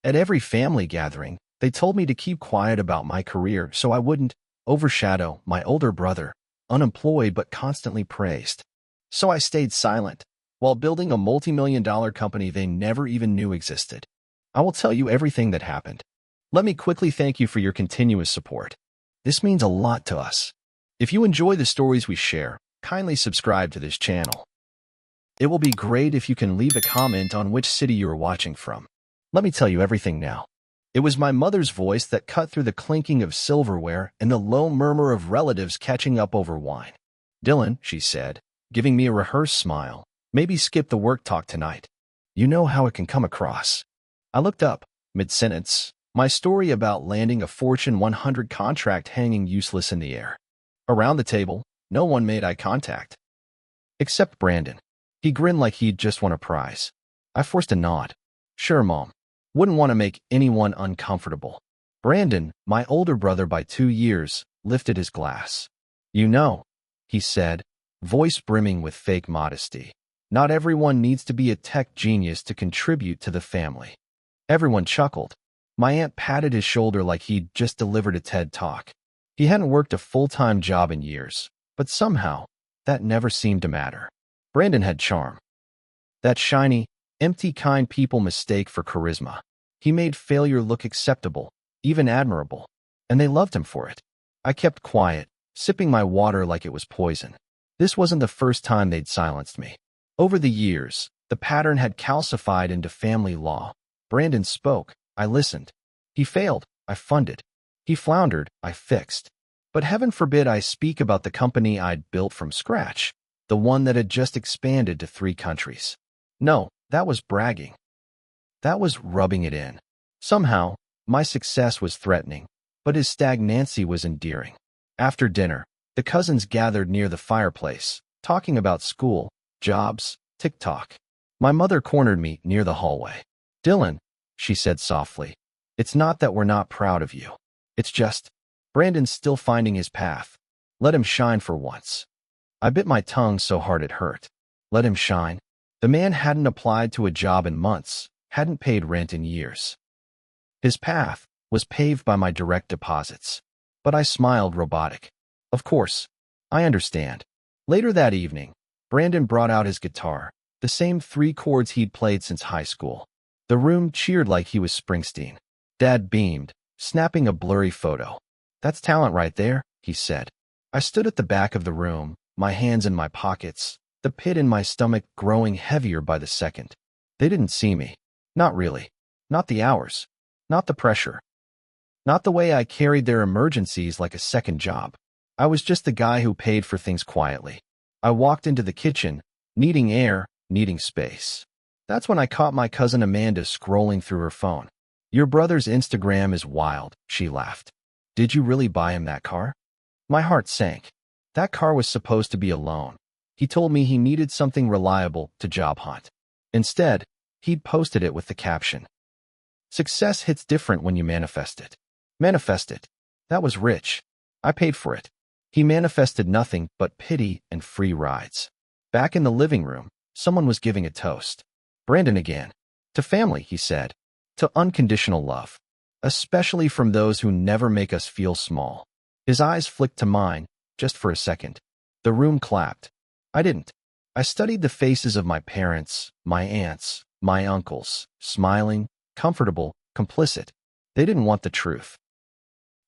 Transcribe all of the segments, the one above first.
At every family gathering, they told me to keep quiet about my career so I wouldn't overshadow my older brother, unemployed but constantly praised. So I stayed silent, while building a multi-million-dollar company they never even knew existed. I will tell you everything that happened. Let me quickly thank you for your continuous support. This means a lot to us. If you enjoy the stories we share, kindly subscribe to this channel. It will be great if you can leave a comment on which city you are watching from. Let me tell you everything now. It was my mother's voice that cut through the clinking of silverware and the low murmur of relatives catching up over wine. "Dylan," she said, giving me a rehearsed smile, "maybe skip the work talk tonight. You know how it can come across." I looked up, mid-sentence, my story about landing a Fortune 100 contract hanging useless in the air. Around the table, no one made eye contact. Except Brandon. He grinned like he'd just won a prize. I forced a nod. "Sure, Mom. Wouldn't want to make anyone uncomfortable." Brandon, my older brother by 2 years, lifted his glass. "You know," he said, voice brimming with fake modesty, "not everyone needs to be a tech genius to contribute to the family." Everyone chuckled. My aunt patted his shoulder like he'd just delivered a TED Talk. He hadn't worked a full-time job in years, but somehow, that never seemed to matter. Brandon had charm. That shiny, empty kind people mistake for charisma. He made failure look acceptable, even admirable, and they loved him for it. I kept quiet, sipping my water like it was poison. This wasn't the first time they'd silenced me. Over the years, the pattern had calcified into family law. Brandon spoke, I listened. He failed, I funded. He floundered, I fixed. But heaven forbid I speak about the company I'd built from scratch, the one that had just expanded to 3 countries. No, that was bragging. That was rubbing it in. Somehow, my success was threatening, but his stagnancy was endearing. After dinner, the cousins gathered near the fireplace, talking about school, jobs, TikTok. My mother cornered me near the hallway. "Dylan," she said softly, "it's not that we're not proud of you. It's just, Brandon's still finding his path. Let him shine for once." I bit my tongue so hard it hurt. Let him shine? The man hadn't applied to a job in months, hadn't paid rent in years. His path was paved by my direct deposits. But I smiled robotic. Of course, I understand. Later that evening, Brandon brought out his guitar, the same 3 chords he'd played since high school. The room cheered like he was Springsteen. Dad beamed, snapping a blurry photo. "That's talent right there," he said. I stood at the back of the room, my hands in my pockets, the pit in my stomach growing heavier by the second. They didn't see me. Not really. Not the hours. Not the pressure. Not the way I carried their emergencies like a second job. I was just the guy who paid for things quietly. I walked into the kitchen, needing air, needing space. That's when I caught my cousin Amanda scrolling through her phone. "Your brother's Instagram is wild," she laughed. "Did you really buy him that car?" My heart sank. That car was supposed to be a loan. He told me he needed something reliable to job hunt. Instead, he'd posted it with the caption, "Success hits different when you manifest it." Manifest it. That was rich. I paid for it. He manifested nothing but pity and free rides. Back in the living room, someone was giving a toast. Brandon again. "To family," he said. "To unconditional love. Especially from those who never make us feel small." His eyes flicked to mine, just for a second. The room clapped. I didn't. I studied the faces of my parents, my aunts, my uncles, smiling, comfortable, complicit. They didn't want the truth.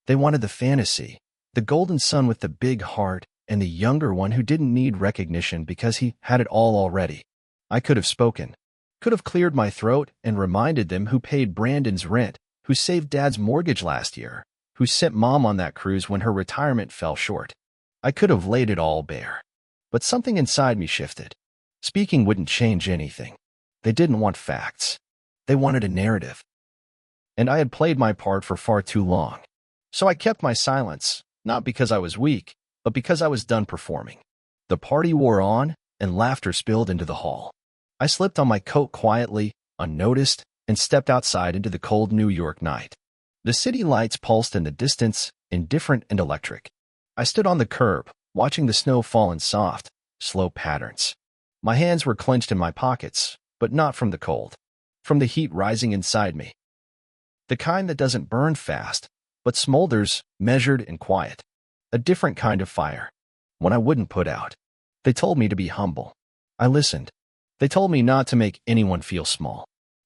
They wanted the fantasy, the golden son with the big heart, and the younger one who didn't need recognition because he had it all already. I could have spoken. Could have cleared my throat and reminded them who paid Brandon's rent, who saved Dad's mortgage last year, who sent Mom on that cruise when her retirement fell short. I could have laid it all bare. But something inside me shifted. Speaking wouldn't change anything. They didn't want facts. They wanted a narrative. And I had played my part for far too long. So I kept my silence, not because I was weak, but because I was done performing. The party wore on, and laughter spilled into the hall. I slipped on my coat quietly, unnoticed, and stepped outside into the cold New York night. The city lights pulsed in the distance, indifferent and electric. I stood on the curb, watching the snow fall in soft, slow patterns. My hands were clenched in my pockets, but not from the cold. From the heat rising inside me. The kind that doesn't burn fast, but smolders, measured and quiet. A different kind of fire. One I wouldn't put out. They told me to be humble. I listened. They told me not to make anyone feel small.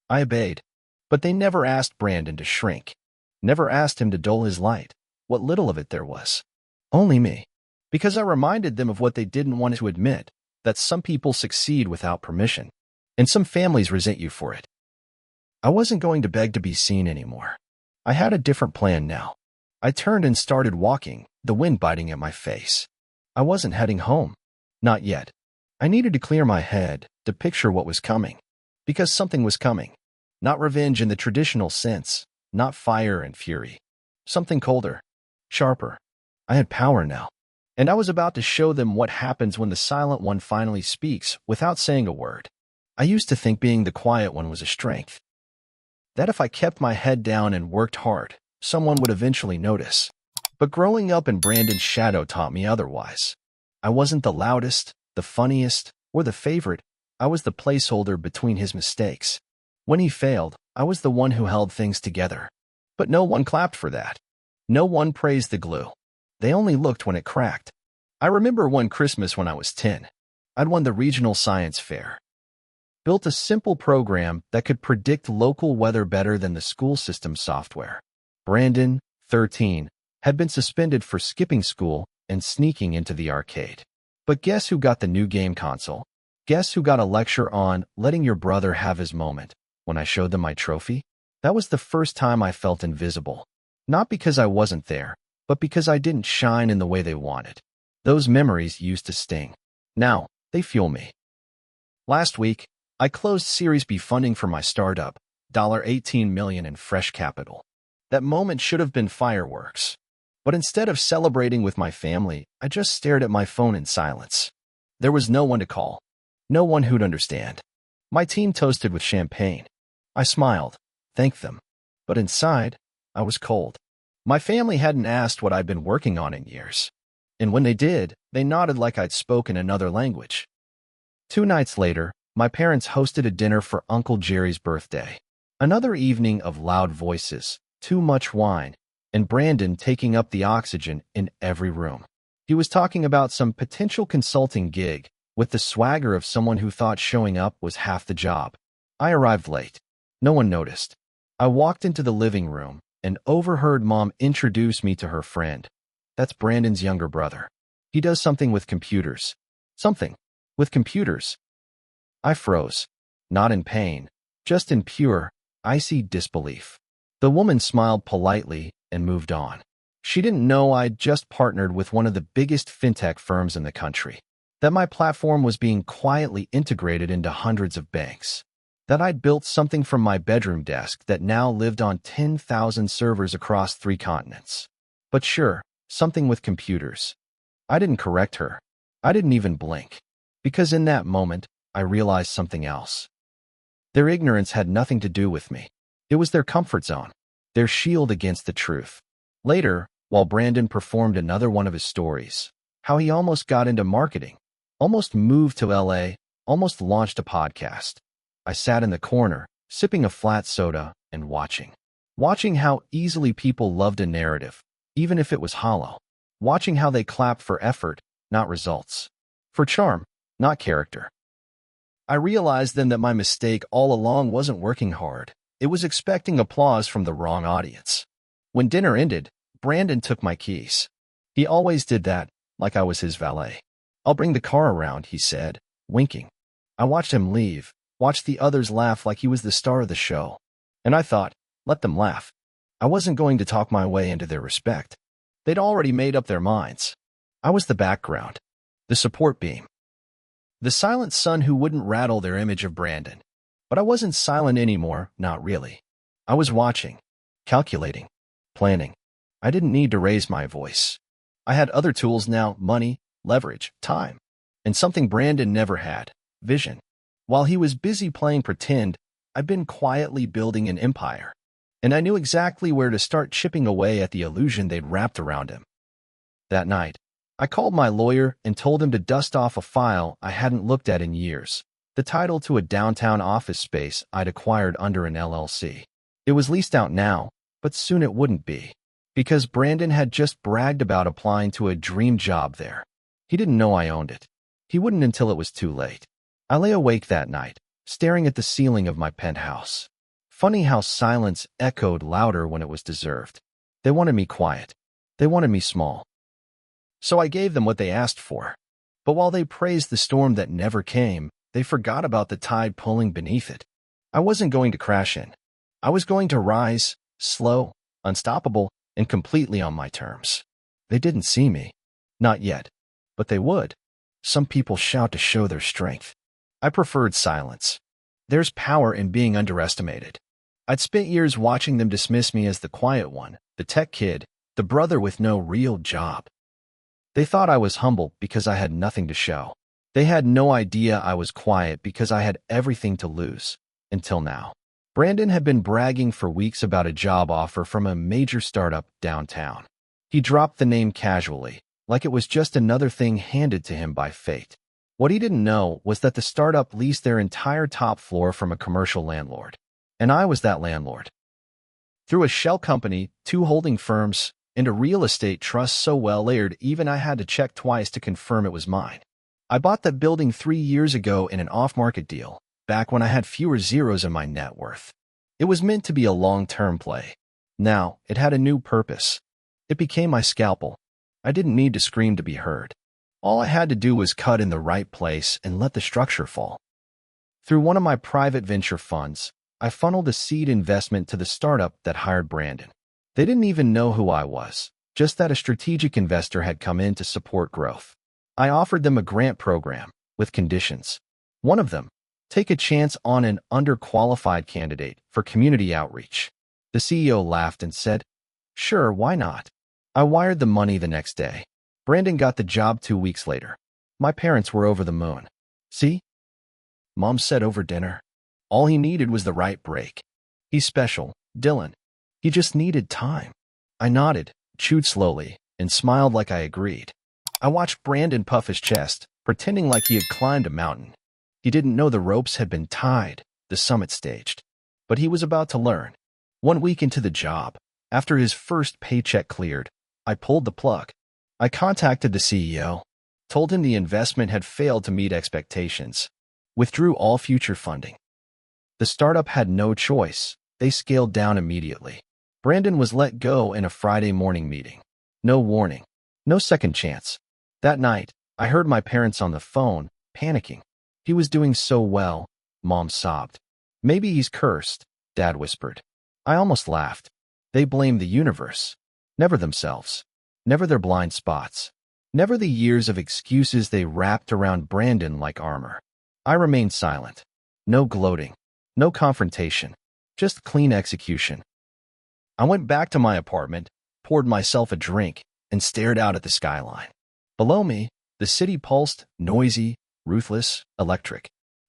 I obeyed. But they never asked Brandon to shrink. Never asked him to dull his light, what little of it there was. Only me. Because I reminded them of what they didn't want to admit, that some people succeed without permission, and some families resent you for it. I wasn't going to beg to be seen anymore. I had a different plan now. I turned and started walking, the wind biting at my face. I wasn't heading home. Not yet. I needed to clear my head, to picture what was coming. Because something was coming. Not revenge in the traditional sense, not fire and fury. Something colder, sharper. I had power now. And I was about to show them what happens when the silent one finally speaks without saying a word. I used to think being the quiet one was a strength. That if I kept my head down and worked hard, someone would eventually notice. But growing up in Brandon's shadow taught me otherwise. I wasn't the loudest, the funniest, or the favorite. I was the placeholder between his mistakes. When he failed, I was the one who held things together. But no one clapped for that. No one praised the glue. They only looked when it cracked. I remember one Christmas when I was 10. I'd won the regional science fair. Built a simple program that could predict local weather better than the school system software. Brandon, 13, had been suspended for skipping school and sneaking into the arcade. But guess who got the new game console? Guess who got a lecture on letting your brother have his moment when I showed them my trophy? That was the first time I felt invisible. Not because I wasn't there, but because I didn't shine in the way they wanted. Those memories used to sting. Now, they fuel me. Last week, I closed Series B funding for my startup, $18 million in fresh capital. That moment should have been fireworks. But instead of celebrating with my family, I just stared at my phone in silence. There was no one to call. No one who'd understand. My team toasted with champagne. I smiled, thanked them. But inside, I was cold. My family hadn't asked what I'd been working on in years. And when they did, they nodded like I'd spoken another language. 2 nights later, my parents hosted a dinner for Uncle Jerry's birthday. Another evening of loud voices, too much wine, and Brandon taking up the oxygen in every room. He was talking about some potential consulting gig, with the swagger of someone who thought showing up was half the job. I arrived late. No one noticed. I walked into the living room and overheard Mom introduce me to her friend. That's Brandon's younger brother. He does something with computers. Something with computers. I froze. Not in pain, just in pure, icy disbelief. The woman smiled politely and moved on. She didn't know I'd just partnered with one of the biggest fintech firms in the country. That my platform was being quietly integrated into hundreds of banks. That I'd built something from my bedroom desk that now lived on 10,000 servers across 3 continents. But sure, something with computers. I didn't correct her. I didn't even blink. Because in that moment, I realized something else. Their ignorance had nothing to do with me. It was their comfort zone, their shield against the truth. Later, while Brandon performed another one of his stories, how he almost got into marketing, almost moved to LA, almost launched a podcast. I sat in the corner, sipping a flat soda and watching how easily people loved a narrative, even if it was hollow. Watching how they clapped for effort, not results. For charm, not character. I realized then that my mistake all along wasn't working hard. It was expecting applause from the wrong audience. When dinner ended, Brandon took my keys. He always did that, like I was his valet. "I'll bring the car around," he said, winking. I watched him leave, watched the others laugh like he was the star of the show. And I thought, let them laugh. I wasn't going to talk my way into their respect. They'd already made up their minds. I was the background, the support beam. The silent son who wouldn't rattle their image of Brandon. But I wasn't silent anymore, not really. I was watching, calculating, planning. I didn't need to raise my voice. I had other tools now: money, leverage, time. And something Brandon never had: vision. While he was busy playing pretend, I'd been quietly building an empire. And I knew exactly where to start chipping away at the illusion they'd wrapped around him. That night, I called my lawyer and told him to dust off a file I hadn't looked at in years, the title to a downtown office space I'd acquired under an LLC. It was leased out now, but soon it wouldn't be, because Brandon had just bragged about applying to a dream job there. He didn't know I owned it. He wouldn't until it was too late. I lay awake that night, staring at the ceiling of my penthouse. Funny how silence echoed louder when it was deserved. They wanted me quiet. They wanted me small. So I gave them what they asked for. But while they praised the storm that never came, they forgot about the tide pulling beneath it. I wasn't going to crash in. I was going to rise, slow, unstoppable, and completely on my terms. They didn't see me. Not yet. But they would. Some people shout to show their strength. I preferred silence. There's power in being underestimated. I'd spent years watching them dismiss me as the quiet one, the tech kid, the brother with no real job. They thought I was humble because I had nothing to show. They had no idea I was quiet because I had everything to lose. Until now. Brandon had been bragging for weeks about a job offer from a major startup downtown. He dropped the name casually, like it was just another thing handed to him by fate. What he didn't know was that the startup leased their entire top floor from a commercial landlord. And I was that landlord. Through a shell company, 2 holding firms, and a real estate trust so well layered even I had to check twice to confirm it was mine. I bought that building 3 years ago in an off-market deal, back when I had fewer zeros in my net worth. It was meant to be a long-term play. Now, it had a new purpose. It became my scalpel. I didn't need to scream to be heard. All I had to do was cut in the right place and let the structure fall. Through one of my private venture funds, I funneled a seed investment to the startup that hired Brandon. They didn't even know who I was, just that a strategic investor had come in to support growth. I offered them a grant program, with conditions. One of them, take a chance on an underqualified candidate for community outreach. The CEO laughed and said, "Sure, why not?" I wired the money the next day. Brandon got the job 2 weeks later. My parents were over the moon. "See?" Mom said over dinner. All he needed was the right break. "He's special, Dylan. He just needed time." I nodded, chewed slowly, and smiled like I agreed. I watched Brandon puff his chest, pretending like he had climbed a mountain. He didn't know the ropes had been tied, the summit staged. But he was about to learn. 1 week into the job, after his first paycheck cleared, I pulled the plug. I contacted the CEO, told him the investment had failed to meet expectations, withdrew all future funding. The startup had no choice. They scaled down immediately. Brandon was let go in a Friday morning meeting. No warning. No second chance. That night, I heard my parents on the phone, panicking. "He was doing so well," Mom sobbed. "Maybe he's cursed," Dad whispered. I almost laughed. They blamed the universe. Never themselves. Never their blind spots. Never the years of excuses they wrapped around Brandon like armor. I remained silent. No gloating. No confrontation. Just clean execution. I went back to my apartment, poured myself a drink, and stared out at the skyline. Below me, the city pulsed, noisy, ruthless, electric.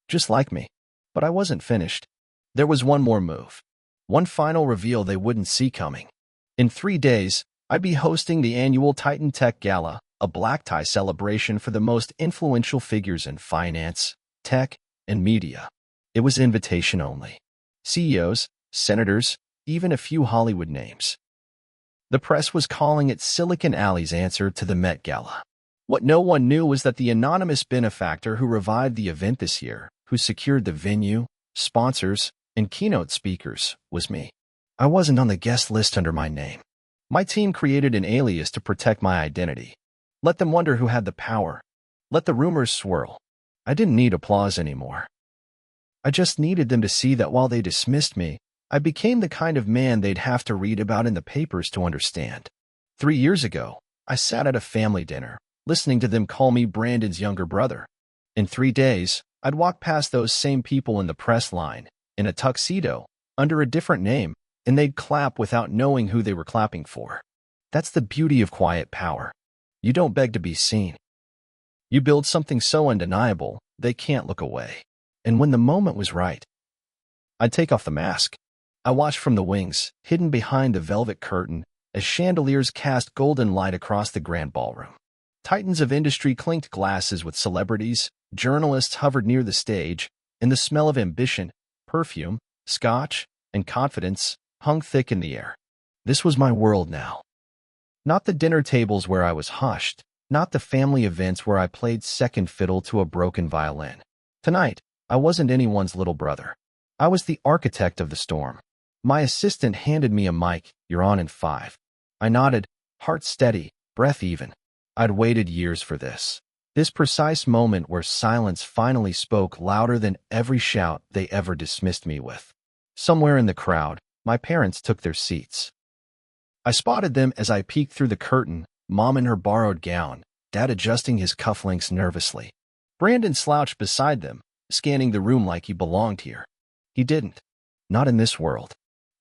Just like me. But I wasn't finished. There was one more move. One final reveal they wouldn't see coming. In 3 days, I'd be hosting the annual Titan Tech Gala, a black tie celebration for the most influential figures in finance, tech, and media. It was invitation only. CEOs, senators, even a few Hollywood names. The press was calling it Silicon Alley's answer to the Met Gala. What no one knew was that the anonymous benefactor who revived the event this year, who secured the venue, sponsors, and keynote speakers, was me. I wasn't on the guest list under my name. My team created an alias to protect my identity. Let them wonder who had the power. Let the rumors swirl. I didn't need applause anymore. I just needed them to see that while they dismissed me, I became the kind of man they'd have to read about in the papers to understand. 3 years ago, I sat at a family dinner, listening to them call me Brandon's younger brother. In 3 days, I'd walk past those same people in the press line, in a tuxedo, under a different name, and they'd clap without knowing who they were clapping for. That's the beauty of quiet power. You don't beg to be seen. You build something so undeniable, they can't look away. And when the moment was right, I'd take off the mask. I watched from the wings, hidden behind the velvet curtain, as chandeliers cast golden light across the grand ballroom. Titans of industry clinked glasses with celebrities, journalists hovered near the stage, and the smell of ambition, perfume, scotch, and confidence hung thick in the air. This was my world now. Not the dinner tables where I was hushed, not the family events where I played second fiddle to a broken violin. Tonight, I wasn't anyone's little brother. I was the architect of the storm. My assistant handed me a mic. "You're on in 5. I nodded, heart steady, breath even. I'd waited years for this. This precise moment where silence finally spoke louder than every shout they ever dismissed me with. Somewhere in the crowd, my parents took their seats. I spotted them as I peeked through the curtain, Mom in her borrowed gown, Dad adjusting his cufflinks nervously. Brandon slouched beside them, scanning the room like he belonged here. He didn't. Not in this world.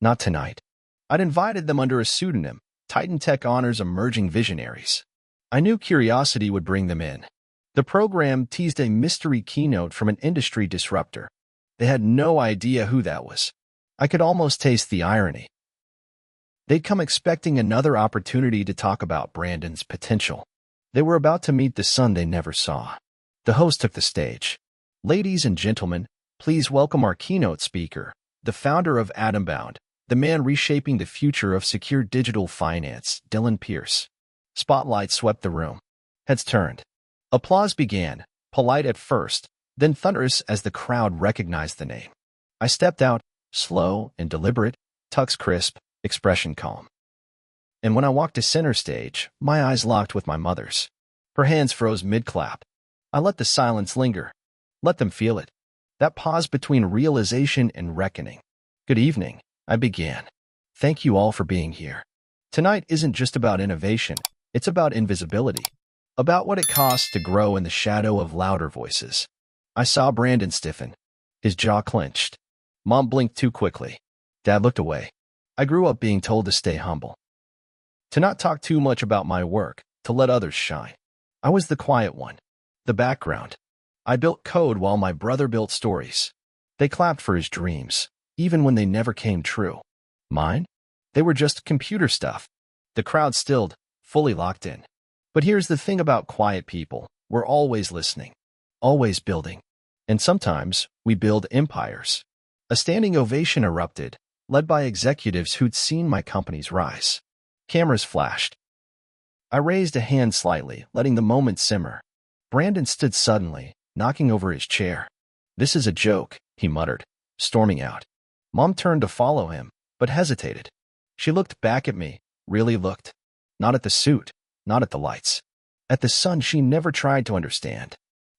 Not tonight. I'd invited them under a pseudonym, Titan Tech Honors Emerging Visionaries. I knew curiosity would bring them in. The program teased a mystery keynote from an industry disruptor. They had no idea who that was. I could almost taste the irony. They'd come expecting another opportunity to talk about Brandon's potential. They were about to meet the son they never saw. The host took the stage. "Ladies and gentlemen, please welcome our keynote speaker, the founder of Atombound, the man reshaping the future of secure digital finance, Dylan Pierce." Spotlight swept the room. Heads turned. Applause began, polite at first, then thunderous as the crowd recognized the name. I stepped out, slow and deliberate, tux crisp, expression calm. And when I walked to center stage, my eyes locked with my mother's. Her hands froze mid-clap. I let the silence linger. Let them feel it. That pause between realization and reckoning. "Good evening," I began. "Thank you all for being here. Tonight isn't just about innovation, it's about invisibility. About what it costs to grow in the shadow of louder voices." I saw Brandon stiffen. His jaw clenched. Mom blinked too quickly. Dad looked away. I grew up being told to stay humble. To not talk too much about my work, to let others shine. I was the quiet one. The background. I built code while my brother built stories. They clapped for his dreams, even when they never came true. Mine? They were just computer stuff. The crowd stilled, fully locked in. But here's the thing about quiet people. We're always listening. Always building. And sometimes, we build empires. A standing ovation erupted, led by executives who'd seen my company's rise. Cameras flashed. I raised a hand slightly, letting the moment simmer. Brandon stood suddenly, knocking over his chair. "This is a joke," he muttered, storming out. Mom turned to follow him, but hesitated. She looked back at me, really looked. Not at the suit, not at the lights. At the son she never tried to understand.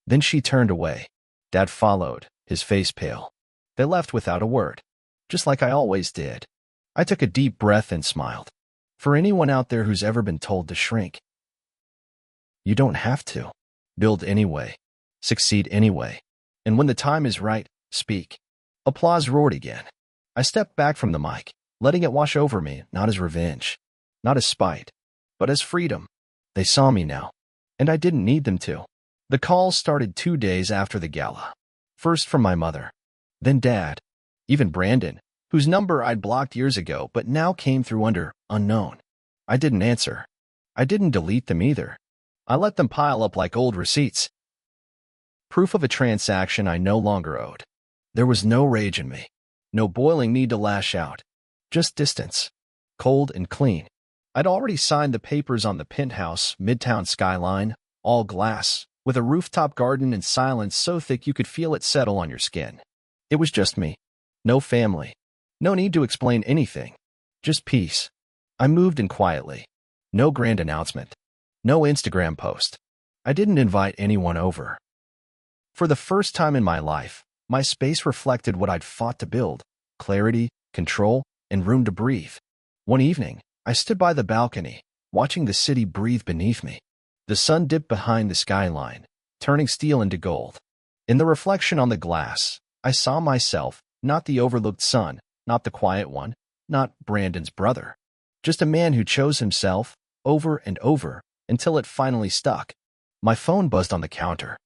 Then she turned away. Dad followed, his face pale. They left without a word, just like I always did. I took a deep breath and smiled. For anyone out there who's ever been told to shrink, you don't have to. Build anyway. Succeed anyway. And when the time is right, speak. Applause roared again. I stepped back from the mic, letting it wash over me, not as revenge, not as spite, but as freedom. They saw me now, and I didn't need them to. The calls started 2 days after the gala. First from my mother, then Dad, even Brandon, whose number I'd blocked years ago but now came through under unknown. I didn't answer. I didn't delete them either. I let them pile up like old receipts. Proof of a transaction I no longer owed. There was no rage in me. No boiling need to lash out. Just distance. Cold and clean. I'd already signed the papers on the penthouse, midtown skyline, all glass, with a rooftop garden and silence so thick you could feel it settle on your skin. It was just me. No family. No need to explain anything. Just peace. I moved in quietly. No grand announcement. No Instagram post. I didn't invite anyone over. For the first time in my life, my space reflected what I'd fought to build: clarity, control, and room to breathe. One evening, I stood by the balcony, watching the city breathe beneath me. The sun dipped behind the skyline, turning steel into gold. In the reflection on the glass, I saw myself, not the overlooked son, not the quiet one, not Brandon's brother. Just a man who chose himself, over and over, until it finally stuck. My phone buzzed on the counter.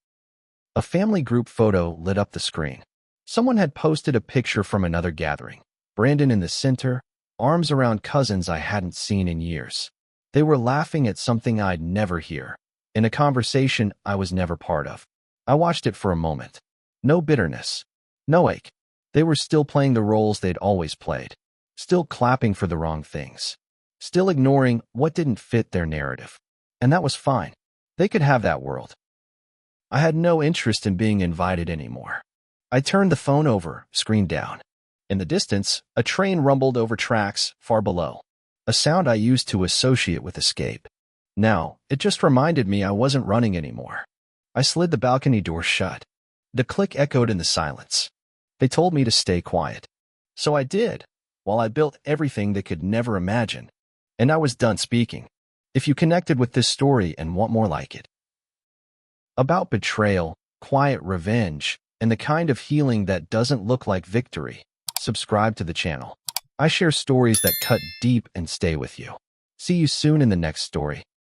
A family group photo lit up the screen. Someone had posted a picture from another gathering. Brandon in the center, arms around cousins I hadn't seen in years. They were laughing at something I'd never hear, in a conversation I was never part of. I watched it for a moment. No bitterness. No ache. They were still playing the roles they'd always played. still clapping for the wrong things, still ignoring what didn't fit their narrative. And that was fine. They could have that world. I had no interest in being invited anymore. I turned the phone over, screen down. In the distance, a train rumbled over tracks far below, a sound I used to associate with escape. Now, it just reminded me I wasn't running anymore. I slid the balcony door shut. The click echoed in the silence. They told me to stay quiet. So I did, while I built everything they could never imagine. And I was done speaking. If you connected with this story and want more like it, about betrayal, quiet revenge, and the kind of healing that doesn't look like victory, subscribe to the channel. I share stories that cut deep and stay with you. See you soon in the next story.